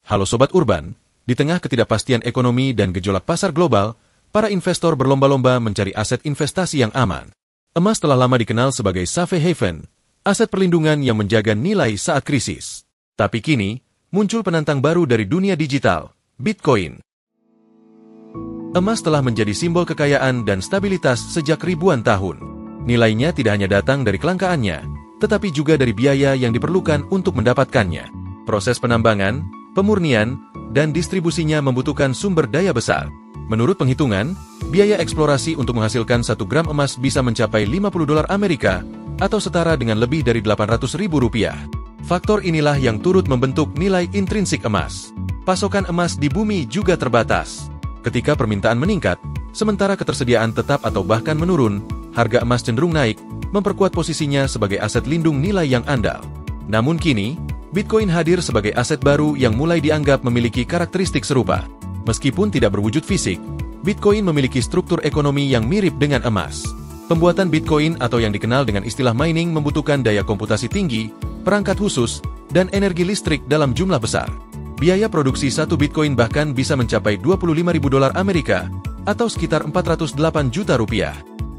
Halo Sobat Urban, di tengah ketidakpastian ekonomi dan gejolak pasar global, para investor berlomba-lomba mencari aset investasi yang aman. Emas telah lama dikenal sebagai safe haven, aset perlindungan yang menjaga nilai saat krisis. Tapi kini, muncul penantang baru dari dunia digital, Bitcoin. Emas telah menjadi simbol kekayaan dan stabilitas sejak ribuan tahun. Nilainya tidak hanya datang dari kelangkaannya, tetapi juga dari biaya yang diperlukan untuk mendapatkannya. Proses penambangan, pemurnian, dan distribusinya membutuhkan sumber daya besar. Menurut penghitungan, biaya eksplorasi untuk menghasilkan 1 gram emas bisa mencapai $50 Amerika atau setara dengan lebih dari Rp800.000. Faktor inilah yang turut membentuk nilai intrinsik emas. Pasokan emas di bumi juga terbatas. Ketika permintaan meningkat, sementara ketersediaan tetap atau bahkan menurun, harga emas cenderung naik, memperkuat posisinya sebagai aset lindung nilai yang andal. Namun kini, Bitcoin hadir sebagai aset baru yang mulai dianggap memiliki karakteristik serupa. Meskipun tidak berwujud fisik, Bitcoin memiliki struktur ekonomi yang mirip dengan emas. Pembuatan Bitcoin atau yang dikenal dengan istilah mining membutuhkan daya komputasi tinggi, perangkat khusus, dan energi listrik dalam jumlah besar. Biaya produksi 1 Bitcoin bahkan bisa mencapai $25.000 Amerika atau sekitar Rp408 juta.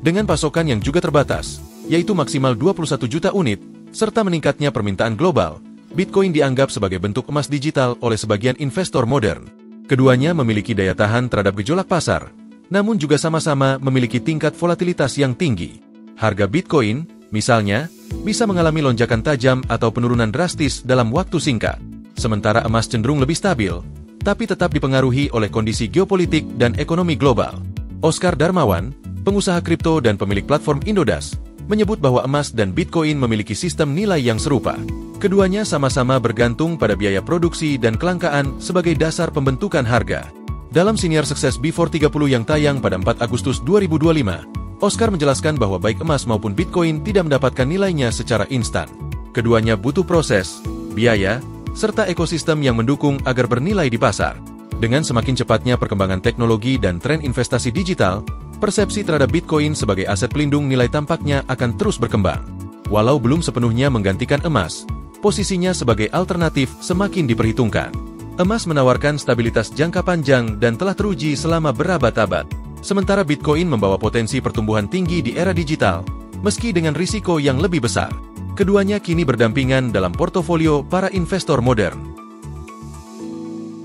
Dengan pasokan yang juga terbatas, yaitu maksimal 21 juta unit, serta meningkatnya permintaan global, Bitcoin dianggap sebagai bentuk emas digital oleh sebagian investor modern. Keduanya memiliki daya tahan terhadap gejolak pasar, namun juga sama-sama memiliki tingkat volatilitas yang tinggi. Harga Bitcoin, misalnya, bisa mengalami lonjakan tajam atau penurunan drastis dalam waktu singkat. Sementara emas cenderung lebih stabil, tapi tetap dipengaruhi oleh kondisi geopolitik dan ekonomi global. Oscar Darmawan, pengusaha kripto dan pemilik platform Indodas, menyebut bahwa emas dan Bitcoin memiliki sistem nilai yang serupa. Keduanya sama-sama bergantung pada biaya produksi dan kelangkaan sebagai dasar pembentukan harga. Dalam siniar Sukses Before 30 yang tayang pada 4 Agustus 2025, Oscar menjelaskan bahwa baik emas maupun Bitcoin tidak mendapatkan nilainya secara instan. Keduanya butuh proses, biaya, serta ekosistem yang mendukung agar bernilai di pasar. Dengan semakin cepatnya perkembangan teknologi dan tren investasi digital, persepsi terhadap Bitcoin sebagai aset pelindung nilai tampaknya akan terus berkembang. Walau belum sepenuhnya menggantikan emas, posisinya sebagai alternatif semakin diperhitungkan. Emas menawarkan stabilitas jangka panjang dan telah teruji selama berabad-abad. Sementara Bitcoin membawa potensi pertumbuhan tinggi di era digital, meski dengan risiko yang lebih besar. Keduanya kini berdampingan dalam portofolio para investor modern.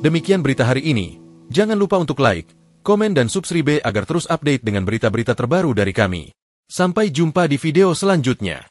Demikian berita hari ini. Jangan lupa untuk like, komen dan subscribe agar terus update dengan berita-berita terbaru dari kami. Sampai jumpa di video selanjutnya.